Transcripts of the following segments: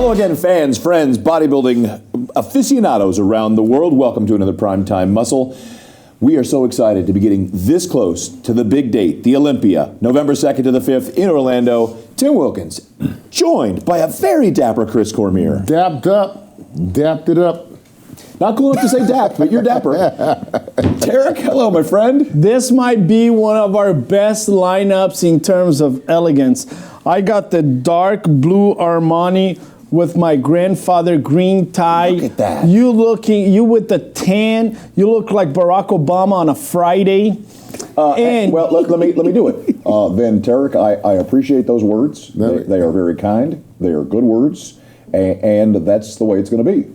Hello again, fans, friends, bodybuilding aficionados around the world. Welcome to another Primetime Muscle. We are so excited to be getting this close to the big date, the Olympia, November 2nd to the 5th in Orlando. Tim Wilkins, joined by a very dapper Chris Cormier. Dapped it up. Not cool enough to say dapped, but you're dapper. Tarek, hello, my friend. This might be one of our best lineups in terms of elegance. I got the dark blue Armani with my grandfather green tie. Look at that. You with the tan, you look like Barack Obama on a Friday. Well, let me do it. Then, Tarek, I appreciate those words. They are very kind. They are good words. And that's the way it's going to be.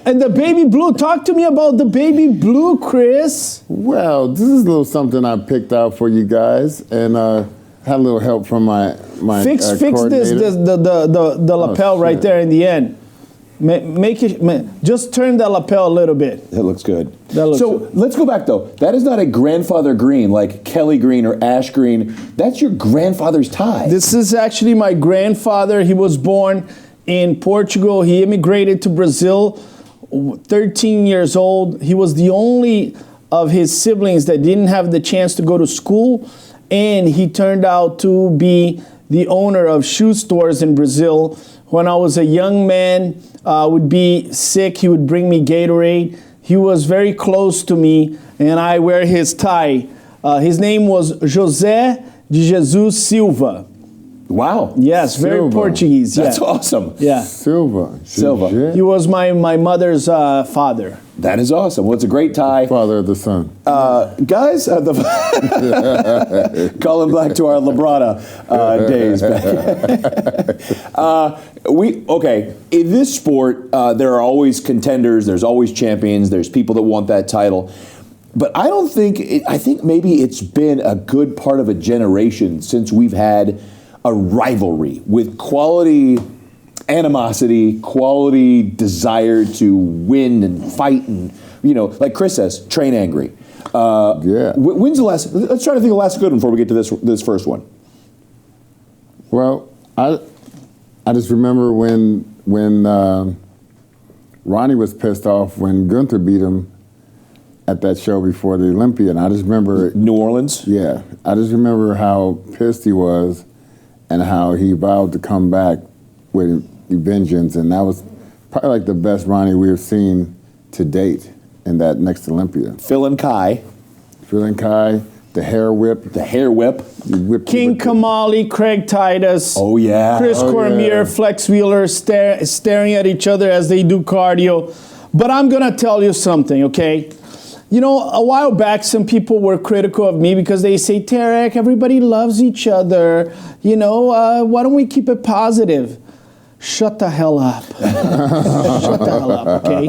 And the baby blue, talk to me about the baby blue, Chris. Well, this is a little something I picked out for you guys, and had a little help from my fix this the lapel right there in the end. Make it just turn the lapel a little bit. That looks good. Good. Let's go back though. That is not a grandfather green like Kelly green or ash green. That's your grandfather's tie. This is actually my grandfather. He was born in Portugal. He immigrated to Brazil, 13 years old. He was the only of his siblings that didn't have the chance to go to school, and he turned out to be the owner of shoe stores in Brazil. When I was a young man, would be sick, he would bring me Gatorade. He was very close to me, and I wear his tie. His name was José de Jesus Silva. Wow. Yes, very Silva. Portuguese. That's yeah. awesome. Yeah. Silva. He was my mother's father. That is awesome. Well, it's a great tie. Father of the son. Guys, calling back to our Labrada days back. In this sport, there are always contenders, there's always champions, there's people that want that title. But I think maybe it's been a good part of a generation since we've had a rivalry with quality animosity, quality desire to win and fight, and like Chris says, train angry. Yeah. When's the last? Let's try to think of the last good one before we get to this first one. Well, I just remember when Ronnie was pissed off when Gunther beat him at that show before the Olympia, and I just remember New Orleans. Yeah, I just remember how pissed he was, and how he vowed to come back with vengeance, and that was probably like the best Ronnie we've seen to date in that next Olympia. Phil and Kai, the hair whip. King Kamali, Craig Titus. Oh yeah. Chris Cormier, Flex Wheeler, staring at each other as they do cardio. But I'm gonna tell you something, okay? A while back, some people were critical of me because they say, Tarek, everybody loves each other. Why don't we keep it positive? Shut the hell up. Shut the hell up, okay?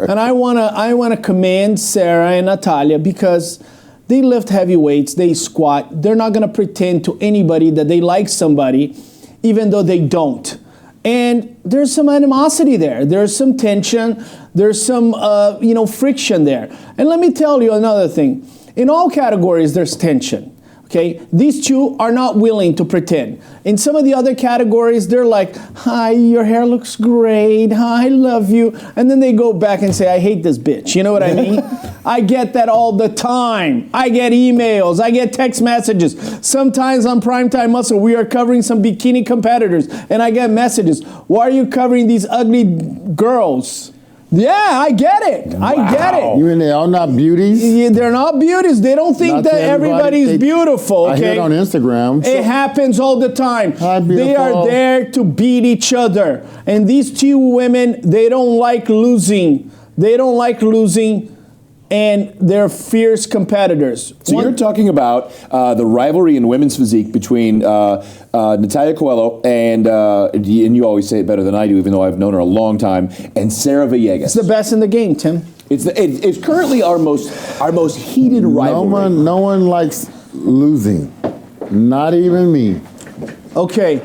And I wanna commend Sarah and Natalia because they lift heavy weights, they squat. They're not gonna pretend to anybody that they like somebody, even though they don't. And there's some animosity there. There's some tension. There's some, friction there. And let me tell you another thing. In all categories, there's tension. Okay, these two are not willing to pretend. In some of the other categories, they're like, hi, your hair looks great. Hi, I love you. And then they go back and say, I hate this bitch. You know what I mean? I get that all the time. I get emails. I get text messages. Sometimes on Primetime Muscle, we are covering some bikini competitors, and I get messages. Why are you covering these ugly girls? Yeah, I get it. Wow. I get it. You mean they're all not beauties? Yeah, they're not beauties. They don't think that everybody's beautiful. Okay? I hear it on Instagram. It happens all the time. Hi, they are there to beat each other. And these two women, they don't like losing. They don't like losing. And they're fierce competitors. So you're talking about the rivalry in women's physique between Natalia Coelho and you always say it better than I do, even though I've known her a long time, and Sarah Villegas. It's the best in the game, Tim. It's currently our most heated rivalry. No one likes losing, not even me. Okay.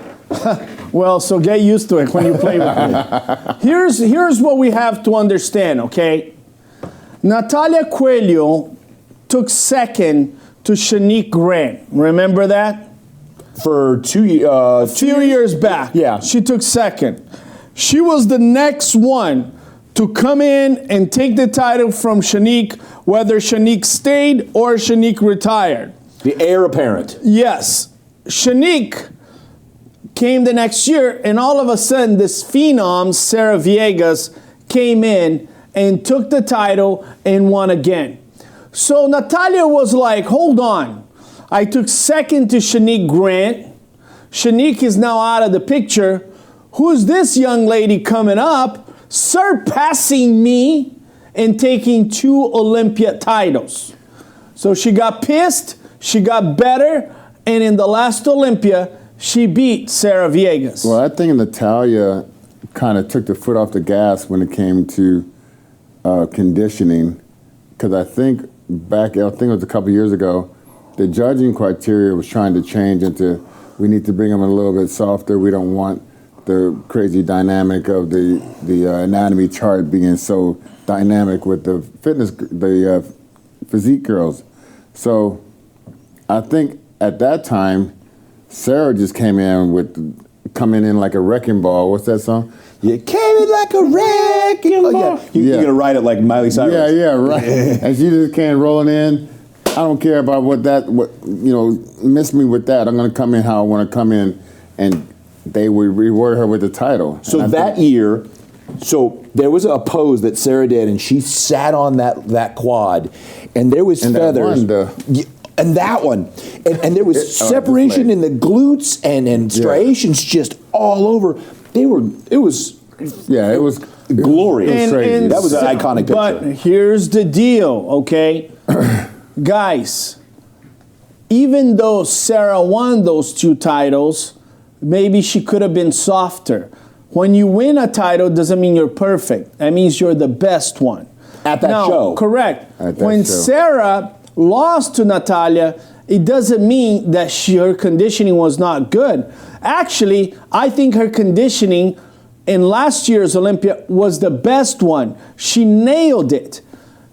Well, so get used to it when you play with me. Here's what we have to understand, okay? Natalia Coelho took second to Shanique Grant. Remember that? For a few years back. Yeah. She took second. She was the next one to come in and take the title from Shanique, whether Shanique stayed or Shanique retired. The heir apparent. Yes. Shanique came the next year, and all of a sudden, this phenom, Sarah Villegas, came in and took the title and won again. So Natalia was like, hold on. I took second to Shanique Grant. Shanique is now out of the picture. Who's this young lady coming up, surpassing me and taking 2 Olympia titles? So she got pissed, she got better, and in the last Olympia, she beat Sarah Villegas. Well, I think Natalia kind of took the foot off the gas when it came to conditioning, because I think it was a couple years ago, the judging criteria was trying to change into, we need to bring them a little bit softer. We don't want the crazy dynamic of the anatomy chart being so dynamic with the physique girls. So I think at that time, Sarah just came in like a wrecking ball. What's that song? You came in like a wrecking ball. Yeah. You're going to write it like Miley Cyrus. Yeah, right. And she just came rolling in. I don't care about miss me with that. I'm going to come in how I want to come in, and they would reward her with the title. So that year, there was a pose that Sarah did, and she sat on that quad, and there was feathers. And that one. And there was separation in the glutes and striations just all over. It was glorious. It was crazy. That was an iconic picture. But here's the deal, okay? Guys, even though Sarah won those 2 titles, maybe she could have been softer. When you win a title, doesn't mean you're perfect. That means you're the best one. At that show. Correct. When Sarah lost to Natalia, it doesn't mean that her conditioning was not good. Actually, I think her conditioning in last year's Olympia was the best one. She nailed it.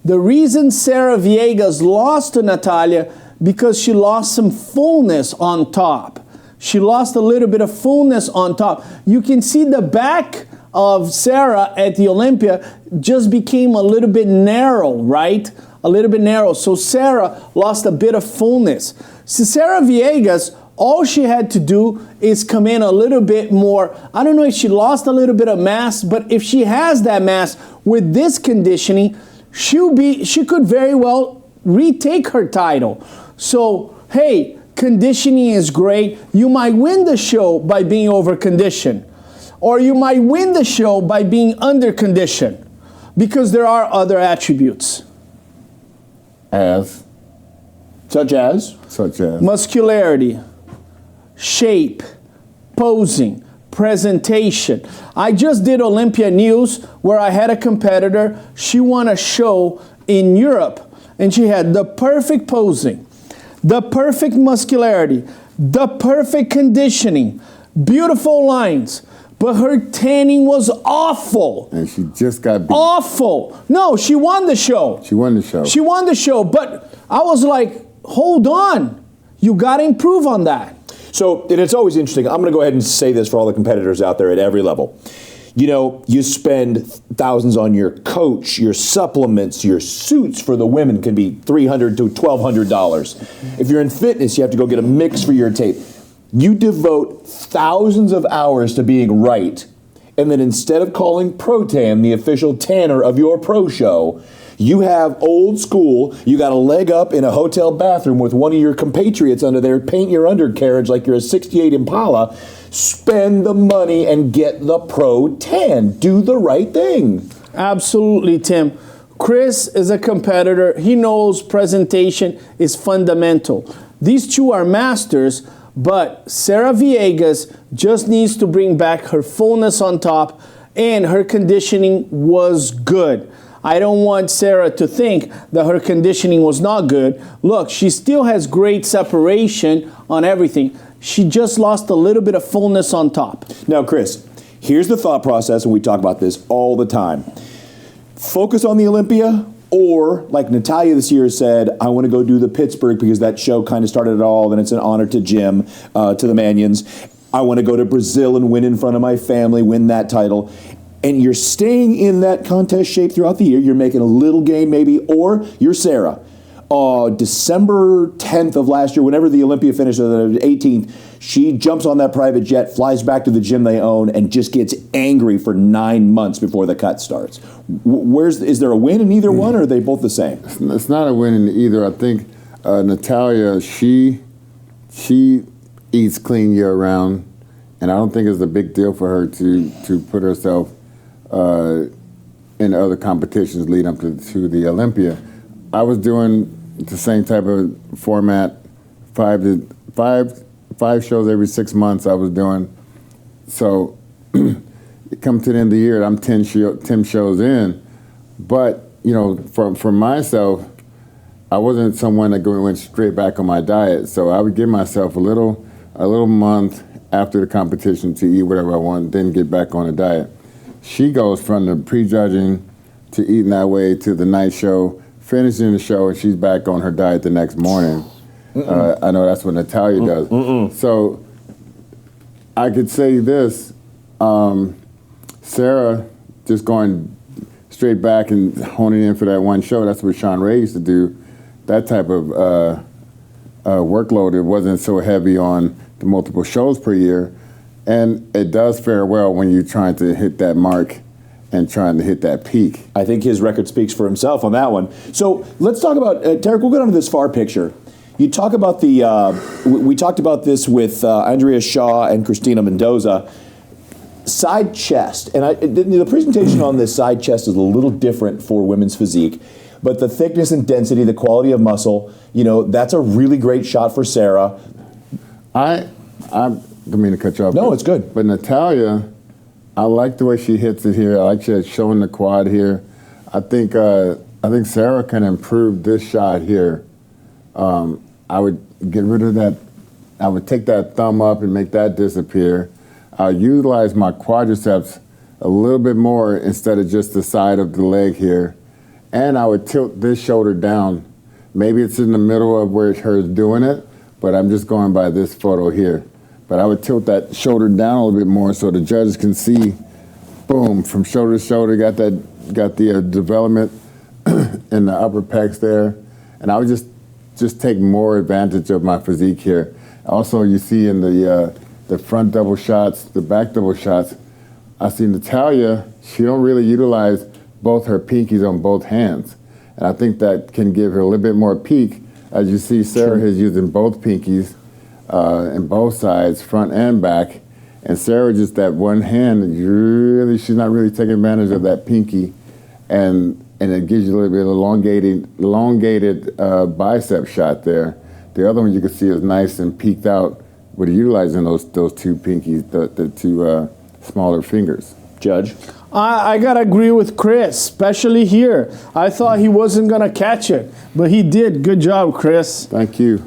The reason Sarah Villegas lost to Natalia, because she lost some fullness on top. She lost a little bit of fullness on top. You can see the back of Sarah at the Olympia just became a little bit narrow, right? A little bit narrow. So Sarah lost a bit of fullness. So Sarah Villegas, all she had to do is come in a little bit more. I don't know if she lost a little bit of mass, but if she has that mass with this conditioning, she could very well retake her title. So, hey, conditioning is great. You might win the show by being over-conditioned, or you might win the show by being under-conditioned, because there are other attributes. Such as? Muscularity, shape, posing, presentation. I just did Olympia News where I had a competitor. She won a show in Europe, and she had the perfect posing, the perfect muscularity, the perfect conditioning, beautiful lines, but her tanning was awful. And she just got beat. Awful. No, she won the show. She won the show, but I was like, hold on. You got to improve on that. So, and it's always interesting. I'm going to go ahead and say this for all the competitors out there at every level. You know, you spend thousands on your coach, your supplements, your suits for the women can be $300 to $1,200. If you're in fitness, you have to go get a mix for your tape. You devote thousands of hours to being right, and then instead of calling Pro-Tan the official tanner of your pro show, you have old school, you got a leg up in a hotel bathroom with one of your compatriots under there, paint your undercarriage like you're a 68 Impala, spend the money and get the Pro-Tan. Do the right thing. Absolutely, Tim. Chris is a competitor. He knows presentation is fundamental. These two are masters, but Sarah Villegas just needs to bring back her fullness on top, and her conditioning was good. I don't want Sarah to think that her conditioning was not good. Look, she still has great separation on everything. She just lost a little bit of fullness on top. Now, Chris, here's the thought process, and we talk about this all the time. Focus on the Olympia, or like Natalia this year said, I want to go do the Pittsburgh because that show kind of started it all, and it's an honor to Jim, to the Manions. I want to go to Brazil and win in front of my family, win that title. And you're staying in that contest shape throughout the year. You're making a little gain maybe, or you're Sarah. December 10th of last year, whenever the Olympia finished, the 18th, she jumps on that private jet, flies back to the gym they own, and just gets angry for 9 months before the cut starts. Is there a win in either one, or are they both the same? It's not a win in either. I think Natalia, she eats clean year round, and I don't think it's a big deal for her to put herself in other competitions leading up to the Olympia. I was doing the same type of format, five shows every 6 months I was doing. So come to the end of the year, I'm 10 shows in. But, you know, for myself, I wasn't someone that went straight back on my diet. So I would give myself a little month after the competition to eat whatever I want, then get back on a diet. She goes from the prejudging to eating that way to the night show, finishing the show, and she's back on her diet the next morning. I know that's what Natalia does. So I could say this, Sarah just going straight back and honing in for that one show, that's what Sean Ray used to do. That type of workload, it wasn't so heavy on the multiple shows per year. And it does fare well when you're trying to hit that mark and trying to hit that peak. I think his record speaks for himself on that one. So let's talk about, Tarek, we'll go down to this far picture. You talk about we talked about this with Andrea Shaw and Christina Mendoza. Side chest, and the presentation on this side chest is a little different for women's physique, but the thickness and density, the quality of muscle, you know, that's a really great shot for Sarah. I don't mean to cut you off. No, it's good. But Natalia, I like the way she hits it here. I like she showing the quad here. I think Sarah can improve this shot here. I would get rid of that. I would take that thumb up and make that disappear. I'll utilize my quadriceps a little bit more instead of just the side of the leg here. And I would tilt this shoulder down. Maybe it's in the middle of where her's doing it, but I'm just going by this photo here. But I would tilt that shoulder down a little bit more so the judges can see, boom, from shoulder to shoulder, got the development in the upper pecs there. And I would just take more advantage of my physique here. Also, you see in the front double shots, the back double shots, I see Natalia, she don't really utilize both her pinkies on both hands. And I think that can give her a little bit more peak. As you see, Sarah is using both pinkies and both sides, front and back. And Sarah just that one hand, she's not really taking advantage of that pinky. And it gives you a little bit of elongated bicep shot there. The other one you can see is nice and peaked out with utilizing those two pinkies, the two smaller fingers. Judge? I gotta agree with Chris, especially here. I thought he wasn't gonna catch it, but he did. Good job, Chris. Thank you.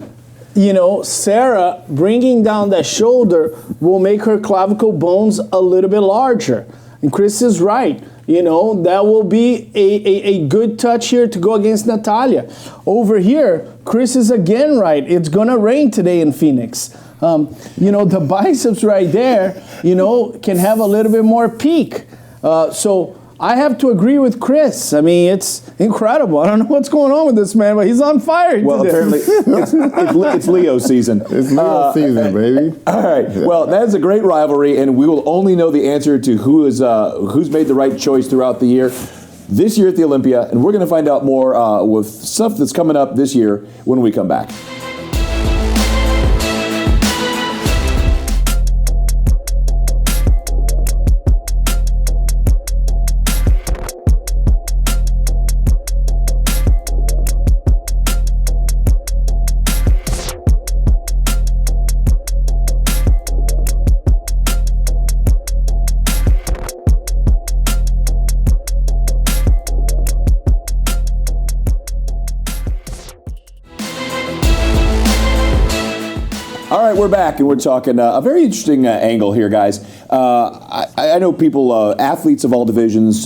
You know, Sarah bringing down that shoulder will make her clavicle bones a little bit larger. And Chris is right. You know, that will be a good touch here to go against Natalia. Over here, Chris is again right. It's gonna rain today in Phoenix. You know, the biceps right there, you know, can have a little bit more peak. So I have to agree with Chris. I mean, it's incredible. I don't know what's going on with this man, but he's on fire Well, today. apparently it's Leo season. It's Leo season, baby. All right. Well, that is a great rivalry, and we will only know the answer to who's made the right choice throughout the year. This year at the Olympia, and we're going to find out more with stuff that's coming up this year when we come back. All right, we're back, and we're talking a very interesting angle here, guys. I know people, athletes of all divisions,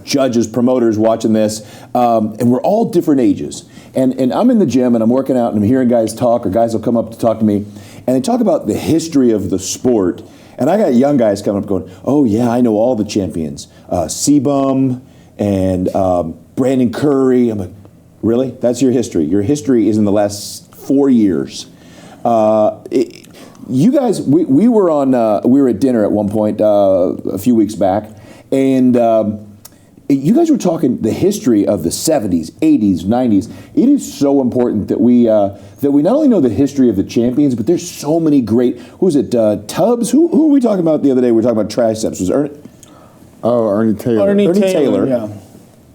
judges, promoters watching this, and we're all different ages. And I'm in the gym, and I'm working out, and I'm hearing guys talk, or guys will come up to talk to me, and they talk about the history of the sport. And I got young guys coming up going, oh yeah, I know all the champions. Sebum and Brandon Curry. I'm like, really? That's your history? Your history is in the last 4 years. You guys, we were at dinner at one point a few weeks back, and you guys were talking the history of the 70s, 80s, 90s. It is so important that we not only know the history of the champions, but there's so many great. Who was it? Tubbs? Who were we talking about the other day? We were talking about triceps. Was Ernie? Oh, Ernie Taylor. Ernie Taylor. Yeah.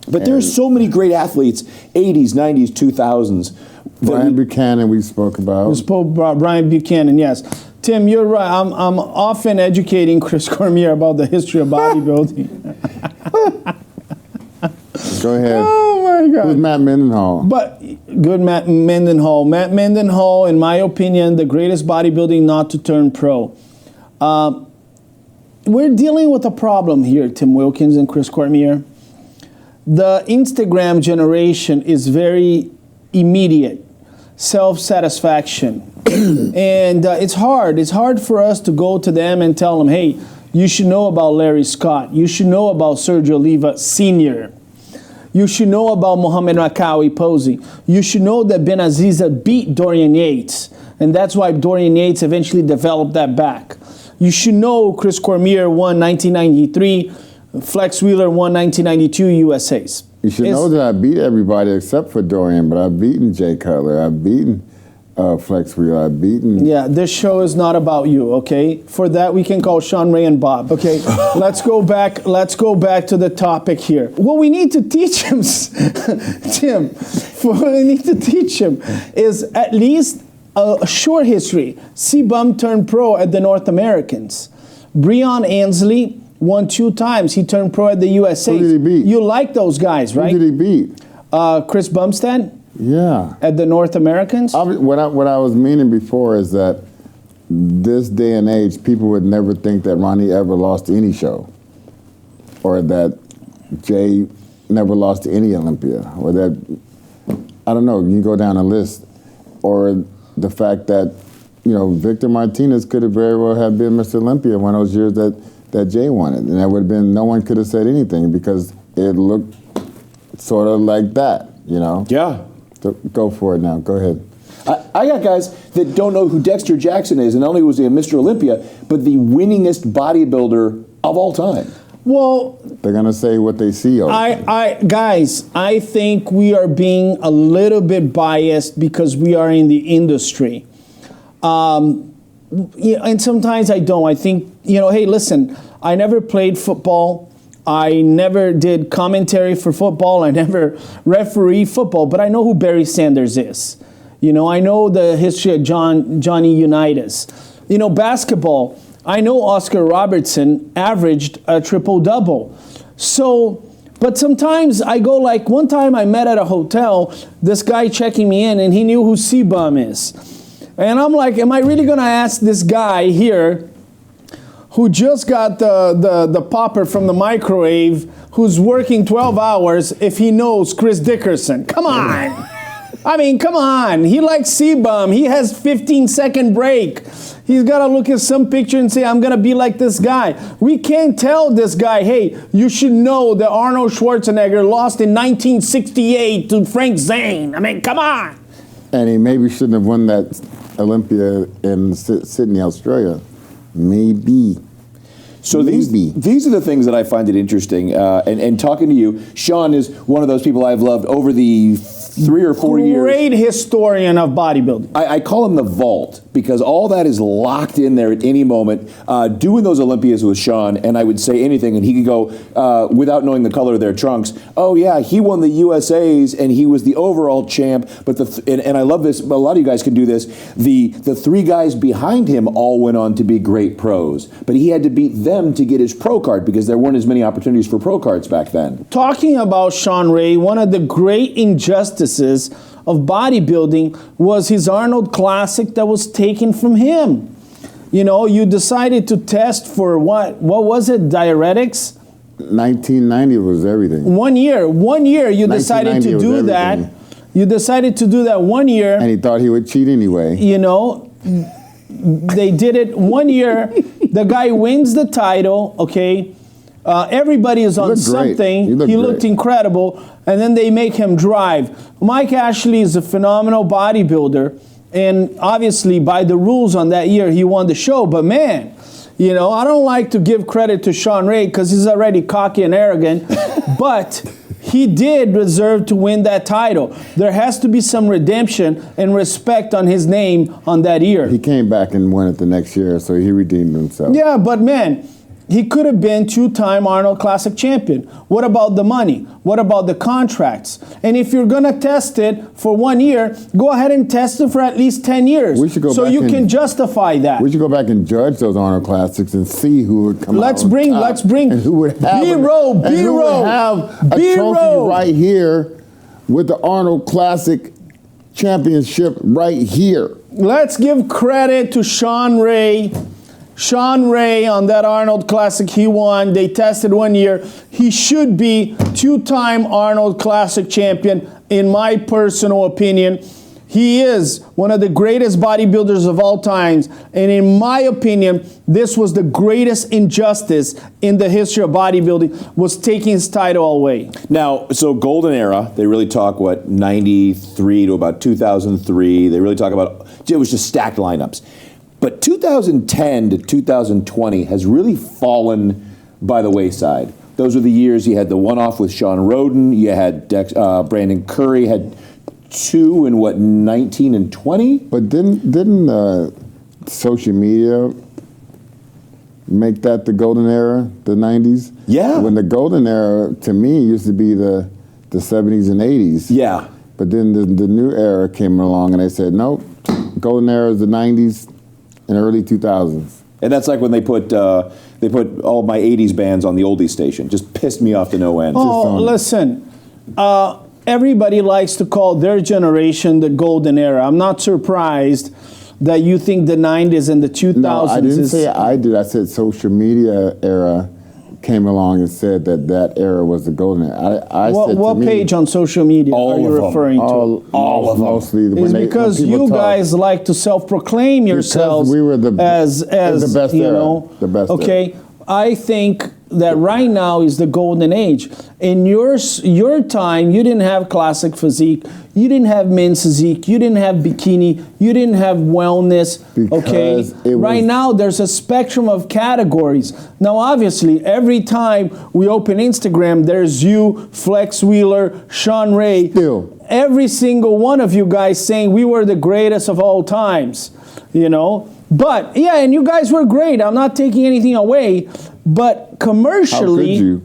But there's so many great athletes, 80s, 90s, 2000s. Brian Buchanan we spoke about. We spoke about Brian Buchanan, yes. Tim, you're right. I'm often educating Chris Cormier about the history of bodybuilding. Go ahead. Oh, my God. Who's Matt Mendenhall? But good Matt Mendenhall. Matt Mendenhall, in my opinion, the greatest bodybuilding not to turn pro. We're dealing with a problem here, Tim Wilkins and Chris Cormier. The Instagram generation is very immediate, self-satisfaction. And it's hard. It's hard for us to go to them and tell them, hey, you should know about Larry Scott. You should know about Sergio Oliva Sr. You should know about Mohamed Makawi posing. You should know that Benaziza beat Dorian Yates. And that's why Dorian Yates eventually developed that back. You should know Chris Cormier won 1993. Flex Wheeler won 1992 USAs. You should know that I beat everybody except for Dorian, but I've beaten Jay Cutler. I've beaten Flex Wheeler. I've beaten... Yeah, this show is not about you, okay? For that, we can call Sean Ray and Bob. Okay, let's go back to the topic here. What we need to teach him, Tim, what we need to teach him is at least a short history. Sebum turned pro at the North Americans. Breon Ansley won 2 times. He turned pro at the USA. Who did he beat? You like those guys, right? Who did he beat? Chris Bumstead? Yeah. At the North Americans? What I was meaning before is that this day and age, people would never think that Ronnie ever lost any show, or that Jay never lost to any Olympia, or that, I don't know, you can go down a list, or the fact that, you know, Victor Martinez could have very well have been Mr. Olympia one of those years that Jay won it, and that would have been, no one could have said anything because it looked sort of like that, you know? Yeah. So go for it now. Go ahead. I got guys that don't know who Dexter Jackson is, and not only was he a Mr. Olympia, but the winningest bodybuilder of all time. Well, they're gonna say what they see. Guys, I think we are being a little bit biased because we are in the industry. And sometimes I don't. I think, you know, hey, listen, I never played football. I never did commentary for football. I never referee football, but I know who Barry Sanders is. You know, I know the history of Johnny Unitas. You know, basketball, I know Oscar Robertson averaged a triple-double. So, but sometimes I go like, one time I met at a hotel, this guy checking me in, and he knew who C-Bum is. And I'm like, am I really going to ask this guy here who just got the popper from the microwave, who's working 12 hours, if he knows Chris Dickerson? Come on. I mean, come on. He likes C-Bum. He has 15-second break. He's got to look at some picture and say, I'm going to be like this guy. We can't tell this guy, hey, you should know that Arnold Schwarzenegger lost in 1968 to Frank Zane. I mean, come on. And he maybe shouldn't have won that Olympia in Sydney, Australia. Maybe. So these are the things that I find it interesting. And talking to you, Sean is one of those people I've loved over the 3 or 4 years. Great historian of bodybuilding. I call him the vault because all that is locked in there at any moment. Doing those Olympias with Sean, and I would say anything, and he could go without knowing the color of their trunks. Oh yeah, he won the USAs and he was the overall champ. But and I love this. A lot of you guys can do this. The 3 guys behind him all went on to be great pros, but he had to beat them to get his pro card because there weren't as many opportunities for pro cards back then. Talking about Sean Ray, one of the great injustices of bodybuilding was his Arnold Classic that was taken from him. You know, you decided to test for what was it, diuretics? 1990 was everything. 1 year you decided to do that. You decided to do that 1 year. And he thought he would cheat anyway. You know, They did it 1 year. The guy wins the title, okay? Everybody is on something. He looked incredible. And then they make him drive. Mike Ashley is a phenomenal bodybuilder. And obviously, by the rules on that year, he won the show. But man, you know, I don't like to give credit to Sean Ray because he's already cocky and arrogant. But he did deserve to win that title. There has to be some redemption and respect on his name on that year. He came back and won it the next year, so he redeemed himself. Yeah, but man, he could have been two-time Arnold Classic champion. What about the money? What about the contracts? And if you're going to test it for 1 year, go ahead and test it for at least 10 years. We should go so back you can justify that. We should go back and judge those Arnold Classics and see who would come Let's out bring and who would have B-roll, and who would B-roll, have a B-roll. trophy right here with the Arnold Classic championship right here. Let's give credit to Sean Ray. Sean Ray on that Arnold Classic, he won. They tested 1 year. He should be two-time Arnold Classic champion, in my personal opinion. He is one of the greatest bodybuilders of all times. And in my opinion, this was the greatest injustice in the history of bodybuilding, was taking his title away. Now, so golden era, they really talk, 93 to about 2003. They really talk about, it was just stacked lineups. But 2010 to 2020 has really fallen by the wayside. Those were the years you had the one-off with Sean Roden. You had Brandon Curry had two in 19 and 20. But didn't social media make that the golden era, the 90s? Yeah. When the golden era, to me, used to be the 70s and 80s. Yeah. But then the new era came along and they said, nope, golden era is the 90s and early 2000s. And that's like when they put all my 80s bands on the oldies station. Just pissed me off to no end. Oh, listen. Everybody likes to call their generation the golden era. I'm not surprised that you think the 90s and the 2000s No, I didn't say I did. I said social media era came along and said that era was the golden era. What page on social media are you referring to? All of them. Mostly. It's because you guys like to self-proclaim yourselves we were the as the best you era. know. The best okay, era. I think that right now is the golden age. In your time, you didn't have classic physique, you didn't have men's physique, you didn't have bikini, you didn't have wellness. Because right now there's a spectrum of categories. Now, obviously, every time we open Instagram, there's you, Flex Wheeler, Sean Ray. Still. Every single one of you guys saying we were the greatest of all times, you know. But yeah, and you guys were great. I'm not taking anything away. But commercially,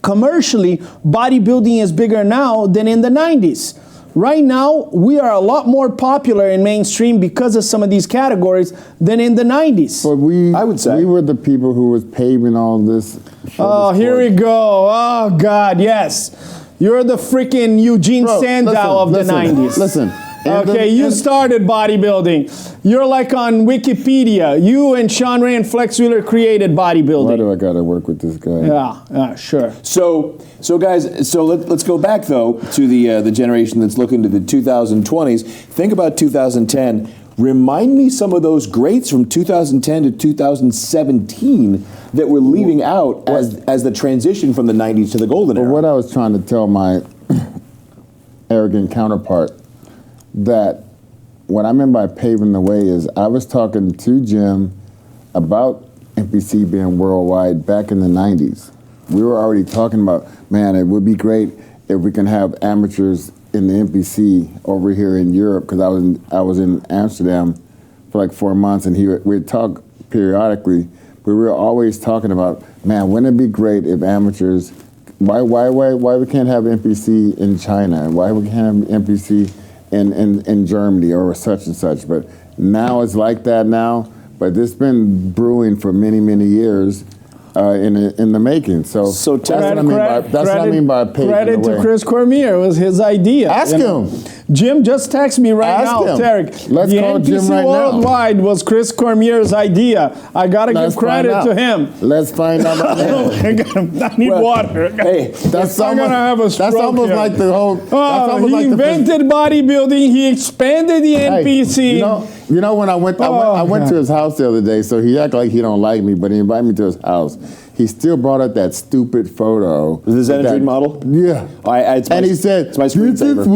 bodybuilding is bigger now than in the 90s. Right now, we are a lot more popular in mainstream because of some of these categories than in the 90s. But I would say we were the people who was paving all this. Oh, here we go. Oh, God, yes. You're the freaking Eugene Sandow of the 90s. Listen. Okay, you started bodybuilding. You're like on Wikipedia. You and Sean Ray and Flex Wheeler created bodybuilding. Why do I got to work with this guy? Yeah, sure. So guys, let's go back though to the generation that's looking to the 2020s. Think about 2010. Remind me some of those greats from 2010 to 2017 that we're leaving out as the transition from the 90s to the golden era. What I was trying to tell my arrogant counterpart, that what I meant by paving the way is I was talking to Jim about NPC being worldwide back in the 90s. We were already talking about, man, it would be great if we can have amateurs in the NPC over here in Europe, because I was in Amsterdam for like 4 months, and we'd talk periodically, but we were always talking about, man, wouldn't it be great if amateurs, why we can't have NPC in China, why we can't have NPC in Germany or such and such. But now it's like that now, but it's been brewing for many, many years in the making. So that's what I mean by paving the way. Credit to Chris Cormier. It was his idea. Ask him. Jim just text me right Ask now, him. Tarek. Let's the call NPC Jim right now. Worldwide was Chris Cormier's idea. I gotta Let's give credit find to out. him. Let's find out about that. I need water. Hey, That's I'm gonna have a that's stroke almost here. like the whole. That's almost He like the invented bodybuilding. He expanded the Hey, NPC. you know when I went God. to his house the other day. So he acted like he don't like me, but he invited me to his house. He still brought up that stupid photo. Is this with Xanadrine that- model? Yeah. And he said, it's my "This screensaver." is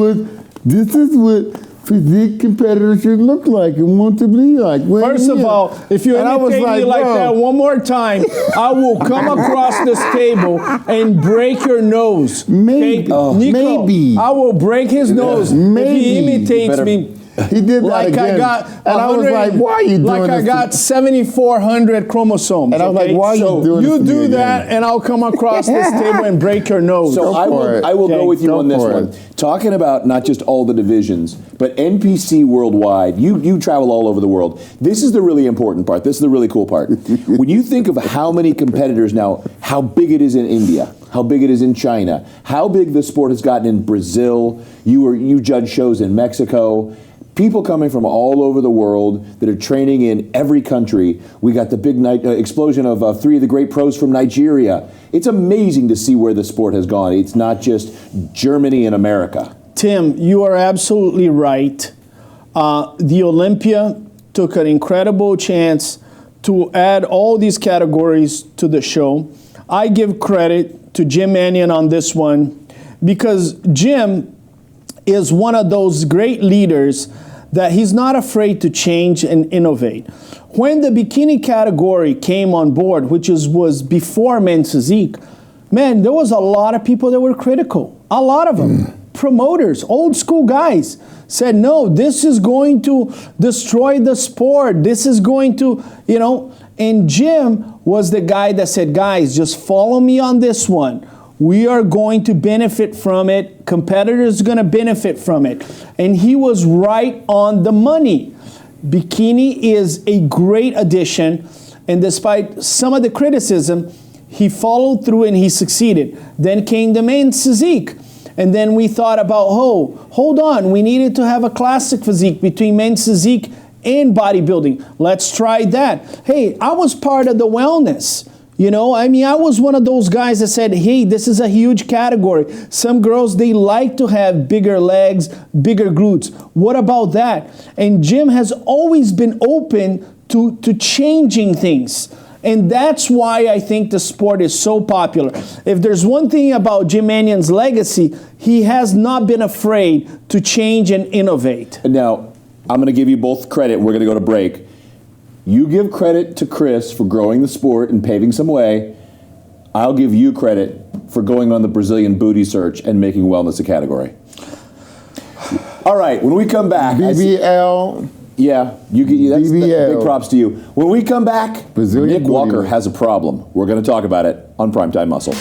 what physique competitors should look like and want to be like." First of all, if you And I was imitate me like, like bro. that one more time, I will come across this table and break your nose. Maybe. Okay? Nico, Maybe. I will break his nose if Maybe. he imitates better- me. he did that Like again. I got, and I was 100 like, "Why are you doing like this?" I got 7,400 chromosomes. And I was like, okay? "Why are you So doing this you to me do again?" that, and I'll come across this table and break your nose. So Go I for it. will go Okay, with you go on this for one. it. Talking about not just all the divisions, but NPC worldwide. You travel all over the world. This is the really important part. This is the really cool part. When you think of how many competitors now, how big it is in India, how big it is in China, how big the sport has gotten in Brazil. You judge shows in Mexico. People coming from all over the world that are training in every country. We got the big explosion of 3 of the great pros from Nigeria. It's amazing to see where the sport has gone. It's not just Germany and America. Tim, you are absolutely right. The Olympia took an incredible chance to add all these categories to the show. I give credit to Jim Mannion on this one because Jim is one of those great leaders that he's not afraid to change and innovate. When the bikini category came on board, which was before men's physique, man, there was a lot of people that were critical. A lot of them. Promoters, old school guys, said, no, this is going to destroy the sport. This is going to, and Jim was the guy that said, guys, just follow me on this one. We are going to benefit from it. Competitors are going to benefit from it. And he was right on the money. Bikini is a great addition. And despite some of the criticism, he followed through and he succeeded. Then came the men's physique. And then we thought about, hold on, we needed to have a classic physique between men's physique and bodybuilding. Let's try that. Hey, I was part of the wellness. I was one of those guys that said, hey, this is a huge category. Some girls, they like to have bigger legs, bigger glutes. What about that? And Jim has always been open to changing things. And that's why I think the sport is so popular. If there's one thing about Jim Mannion's legacy, he has not been afraid to change and innovate. Now, I'm going to give you both credit. We're going to go to break. You give credit to Chris for growing the sport and paving some way. I'll give you credit for going on the Brazilian booty search and making wellness a category. All right, when we come back... BBL... Yeah, that's BBL. big props to you. When we come back, Brazilian Nick Walker booty. has a problem. We're going to talk about it on Primetime Muscle.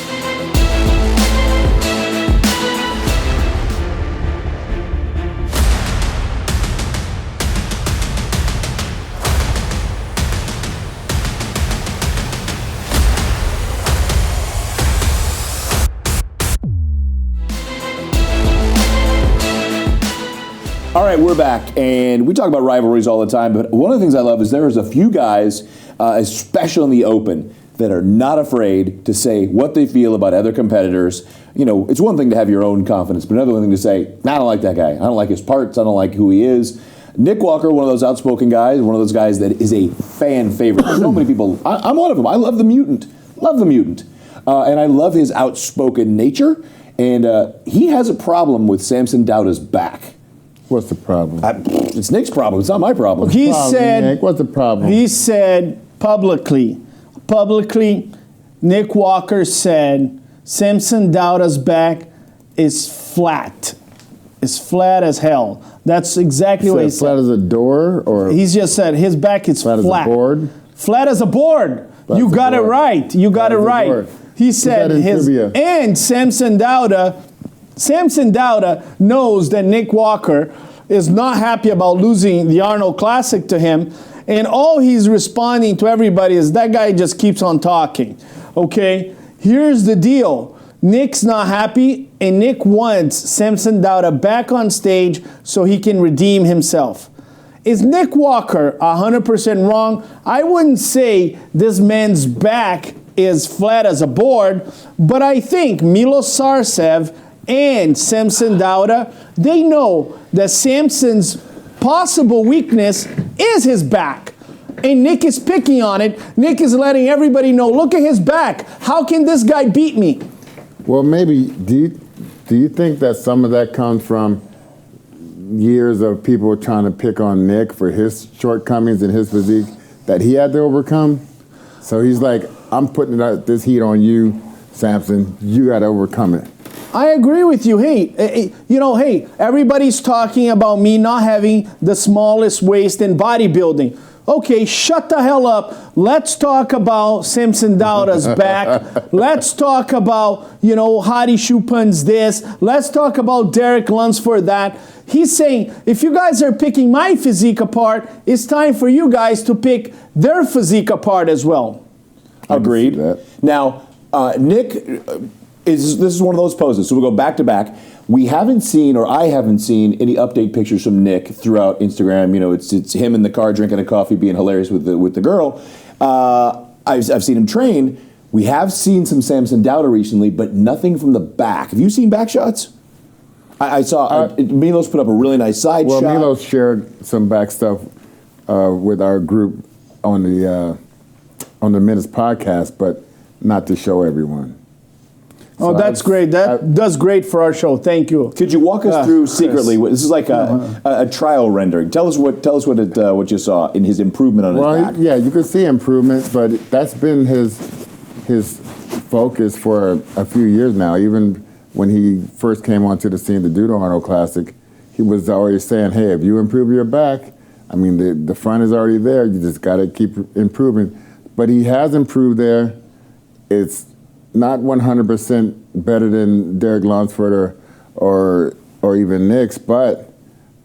All right, we're back, and we talk about rivalries all the time, but one of the things I love is there's a few guys, especially in the open, that are not afraid to say what they feel about other competitors. It's one thing to have your own confidence, but another thing to say, I don't like that guy. I don't like his parts. I don't like who he is. Nick Walker, one of those outspoken guys, one of those guys that is a fan favorite. So many people, I'm one of them. I love the Mutant. And I love his outspoken nature, and he has a problem with Samson Dauda's back. What's the problem? It's Nick's problem. It's not my problem. He said, Nick? What's the problem? He said publicly, Nick Walker said Samson Dauda's back is flat. It's flat as hell. That's exactly what he said. Flat as a door, or He's just said his back is flat. flat as a board? Flat as a board. Flat You as a got it board. right. You got Flat it as a right. board. He said that in his trivia. and Samson Dauda knows that Nick Walker is not happy about losing the Arnold Classic to him, and all he's responding to everybody is that guy just keeps on talking. Okay? Here's the deal. Nick's not happy, and Nick wants Samson Dauda back on stage so he can redeem himself. Is Nick Walker 100% wrong? I wouldn't say this man's back is flat as a board, but I think Milos Sarcev and Samson Dauda, they know that Samson's possible weakness is his back. And Nick is picking on it. Nick is letting everybody know, look at his back. How can this guy beat me? Well, maybe, do you think that some of that comes from years of people trying to pick on Nick for his shortcomings in his physique that he had to overcome? So he's like, I'm putting this heat on you, Samson. You got to overcome it. I agree with you. Hey, everybody's talking about me not having the smallest waist in bodybuilding. Okay, shut the hell up. Let's talk about Samson Dauda's back. Let's talk about, Hadi Choopan's this. Let's talk about Derek Lunsford that. He's saying, if you guys are picking my physique apart, it's time for you guys to pick their physique apart as well. Agreed. Now, Nick, this is one of those poses. So we'll go back to back. We haven't seen, or I haven't seen, any update pictures from Nick throughout Instagram. It's him in the car drinking a coffee, being hilarious with the girl. I've seen him train. We have seen some Samson Dauda recently, but nothing from the back. Have you seen back shots? I saw Milos put up a really nice side shot. Well, Milos shared some back stuff with our group on the Minutes podcast, but not to show everyone. Oh, that's great. That's great for our show. Thank you. Could you walk us through secretly? This is like a trial rendering. Tell us what you saw in his improvement on his back. Yeah, you can see improvement, but that's been his focus for a few years now. Even when he first came onto the scene, the Judo Arnold Classic, he was always saying, "Hey, if you improve your back, I mean the front is already there. You just got to keep improving." But he has improved there. It's not 100% better than Derek Lunsford or even Nick's, but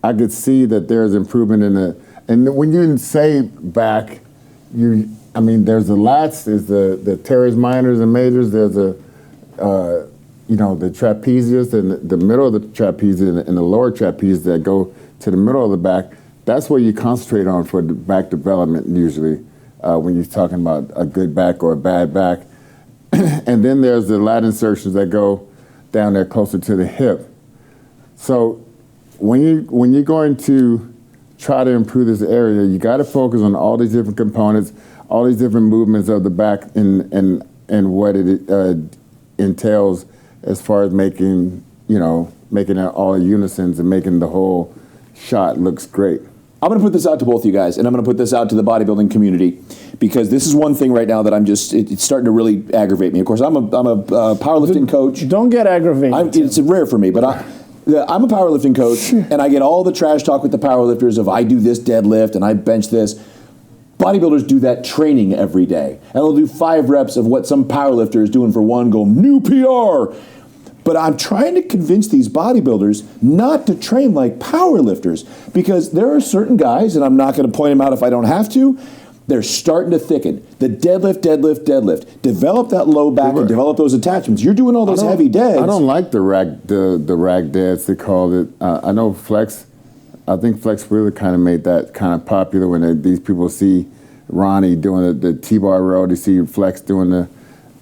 I could see that there's improvement in it. And when you say back, there's the lats, there's the teres minors and majors, there's the trapezius and the middle of the trapezius and the lower trapezius that go to the middle of the back. That's where you concentrate on for the back development usually when you're talking about a good back or a bad back. And then there's the lat insertions that go down there closer to the hip. So when you're going to try to improve this area, you got to focus on all these different components, all these different movements of the back, and what it entails as far as making it all in unisons and making the whole shot looks great. I'm going to put this out to both of you guys, and I'm going to put this out to the bodybuilding community, because this is one thing right now that it's starting to really aggravate me. Of course, I'm a powerlifting coach. Don't get aggravated. It's rare for me, but I'm a powerlifting coach, and I get all the trash talk with the powerlifters of I do this deadlift and I bench this. Bodybuilders do that training every day, and they'll do 5 reps of what some powerlifter is doing for one, go new PR. But I'm trying to convince these bodybuilders not to train like powerlifters, because there are certain guys, and I'm not going to point them out if I don't have to, they're starting to thicken. The deadlift. Develop that low back and develop those attachments. You're doing all those heavy deads. I don't like the rack deads, they called it. I know Flex, I think Flex really kind of made that kind of popular when these people see Ronnie doing the T-bar row, they see Flex doing the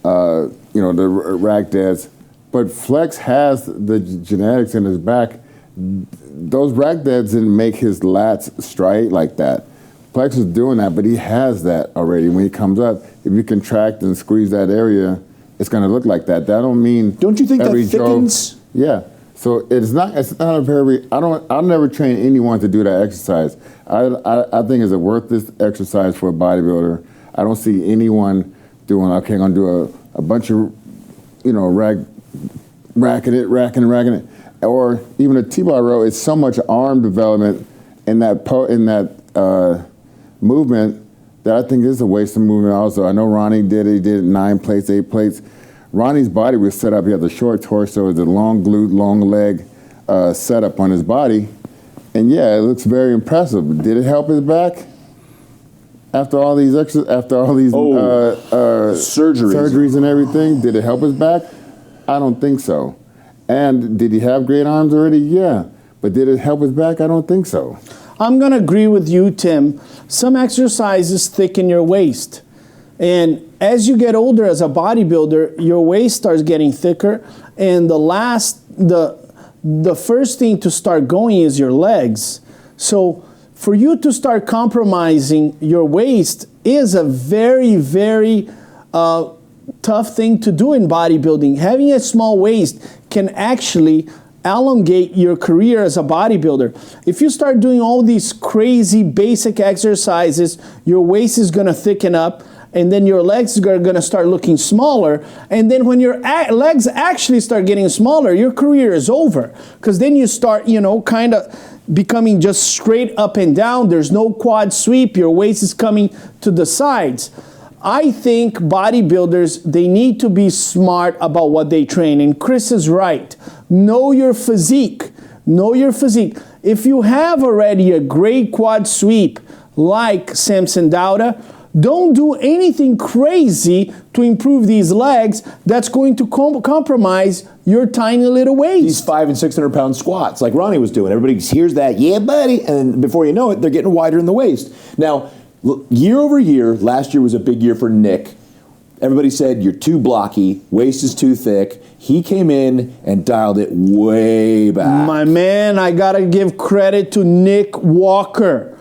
rack deads. But Flex has the genetics in his back. Those rack deads didn't make his lats straight like that. Flex is doing that, but he has that already. When he comes up, if you contract and squeeze that area, it's going to look like that. That don't mean. Don't you think that thickens? Yeah. So it's not a very. I'll never train anyone to do that exercise. I think it's a worthless exercise for a bodybuilder. I don't see anyone doing. Okay, I'm going to do a bunch of, racking it, or even a T-bar row. It's so much arm development in that movement that I think is a waste of movement. Also, I know Ronnie did it. He did 9 plates, 8 plates. Ronnie's body was set up. He had the short torso, the long glute, long leg setup on his body, and yeah, it looks very impressive. Did it help his back? After all these surgeries and everything, did it help his back? I don't think so. And did he have great arms already? Yeah. But did it help his back? I don't think so. I'm going to agree with you, Tim. Some exercises thicken your waist. And as you get older as a bodybuilder, your waist starts getting thicker. And the first thing to start going is your legs. So for you to start compromising your waist is a very, very tough thing to do in bodybuilding. Having a small waist can actually elongate your career as a bodybuilder. If you start doing all these crazy basic exercises, your waist is going to thicken up, and then your legs are going to start looking smaller. And then when your legs actually start getting smaller, your career is over. Because then you start, kind of becoming just straight up and down. There's no quad sweep. Your waist is coming to the sides. I think bodybuilders, they need to be smart about what they train. And Chris is right. Know your physique. Know your physique. If you have already a great quad sweep like Samson Dauda, don't do anything crazy to improve these legs that's going to compromise your tiny little waist. These 500 and 600 pound squats like Ronnie was doing. Everybody hears that, yeah, buddy. And before you know it, they're getting wider in the waist. Now, year over year, last year was a big year for Nick. Everybody said, you're too blocky, waist is too thick. He came in and dialed it way back. My man, I got to give credit to Nick Walker.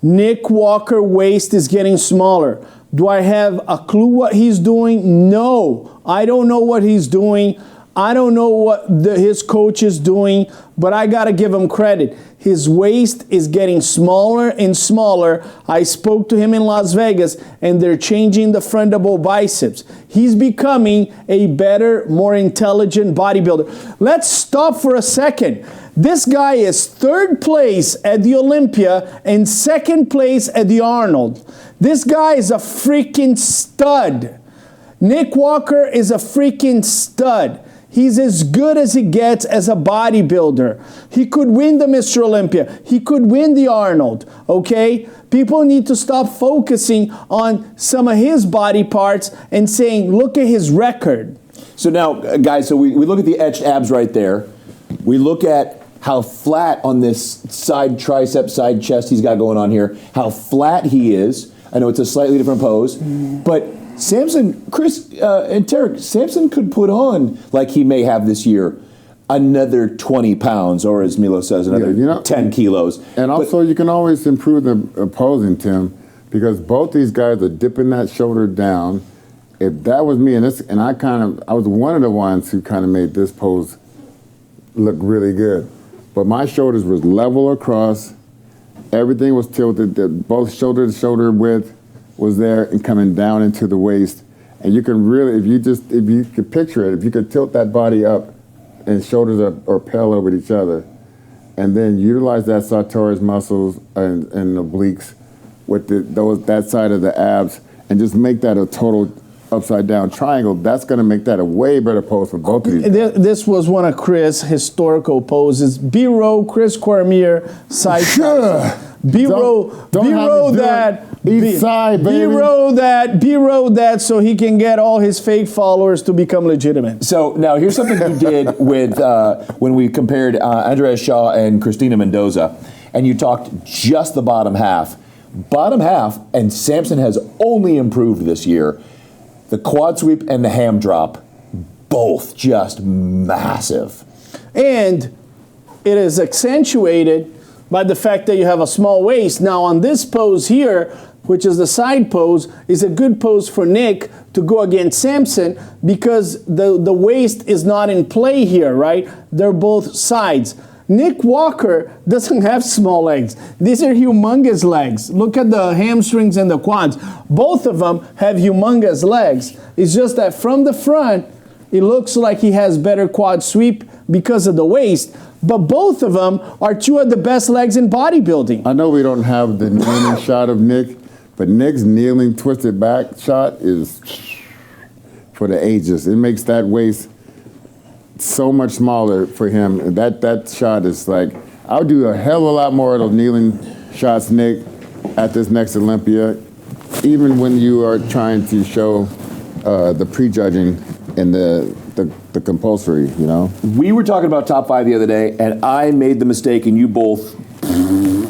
Nick Walker waist is getting smaller. Do I have a clue what he's doing? No, I don't know what he's doing. I don't know what his coach is doing, but I got to give him credit. His waist is getting smaller and smaller. I spoke to him in Las Vegas, and they're changing the frontable biceps. He's becoming a better, more intelligent bodybuilder. Let's stop for a second. This guy is third place at the Olympia and second place at the Arnold. This guy is a freaking stud. Nick Walker is a freaking stud. He's as good as he gets as a bodybuilder. He could win the Mr. Olympia. He could win the Arnold, okay? People need to stop focusing on some of his body parts and saying, look at his record. So now, guys, we look at the etched abs right there. We look at how flat on this side tricep, side chest he's got going on here, how flat he is. I know it's a slightly different pose, but Samson, Chris, and Tarek, Samson could put on, like he may have this year, another 20 pounds, or as Milo says, another 10 kilos. And also, you can always improve the posing, Tim, because both these guys are dipping that shoulder down. If that was me, and I was one of the ones who kind of made this pose look really good. But my shoulders was level across. Everything was tilted. Both shoulder to shoulder width was there and coming down into the waist. And you can really, if you could picture it, if you could tilt that body up and shoulders are parallel with each other, and then utilize that sartorius muscles and obliques with that side of the abs, and just make that a total upside down triangle, that's going to make that a way better pose for both of these. This was one of Chris' historical poses. B-row, Chris Cormier, side. Sure. B-row that. East side, baby. B-row that so he can get all his fake followers to become legitimate. So now here's something you did with when we compared Andrea Shaw and Christina Mendoza, and you talked just the bottom half. Bottom half, and Samson has only improved this year. The quad sweep and the ham drop, both just massive. And it is accentuated by the fact that you have a small waist. Now on this pose here, which is the side pose, is a good pose for Nick to go against Samson because the waist is not in play here, right? They're both sides. Nick Walker doesn't have small legs. These are humongous legs. Look at the hamstrings and the quads. Both of them have humongous legs. It's just that from the front, it looks like he has better quad sweep because of the waist. But both of them are two of the best legs in bodybuilding. I know we don't have the kneeling shot of Nick, but Nick's kneeling twisted back shot is for the ages. It makes that waist so much smaller for him. That shot is like, I'll do a hell of a lot more of those kneeling shots, Nick, at this next Olympia, even when you are trying to show the prejudging in the compulsory, you know? We were talking about top 5 the other day, and I made the mistake, and you both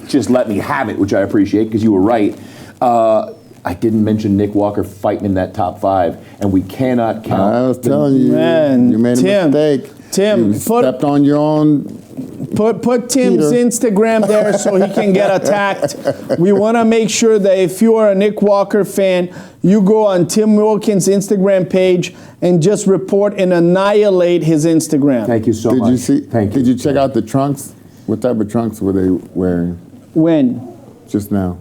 just let me have it, which I appreciate because you were right. I didn't mention Nick Walker fighting in that top 5, and we cannot count. I was telling you, Man, you made a mistake. Tim, you stepped on your own. Put Tim's Peter. Instagram there so he can get attacked. We want to make sure that if you are a Nick Walker fan, you go on Tim Wilkins' Instagram page and just report and annihilate his Instagram. Thank you so much. Did you see? Thank you. Did you check out the trunks? What type of trunks were they wearing When? just now?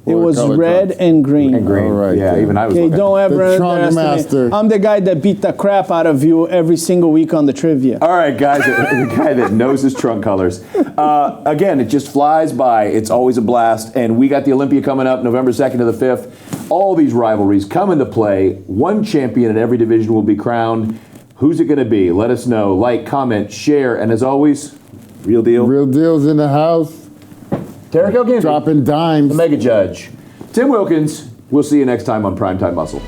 It What was color red trunks? and green. And green. All right, yeah, then. even I was Okay, looking. don't ever The trunk underestimate. master. I'm the guy that beat the crap out of you every single week on the trivia. All right, guys, the guy that knows his trunk colors. Again, it just flies by. It's always a blast. And we got the Olympia coming up November 2nd to the 5th. All these rivalries come into play. One champion in every division will be crowned. Who's it going to be? Let us know. Like, comment, share, and as always, real deal. Real deals in the house. Tarek Elgin, Dropping dimes. the Mega Judge. Tim Wilkins, we'll see you next time on Primetime Muscle.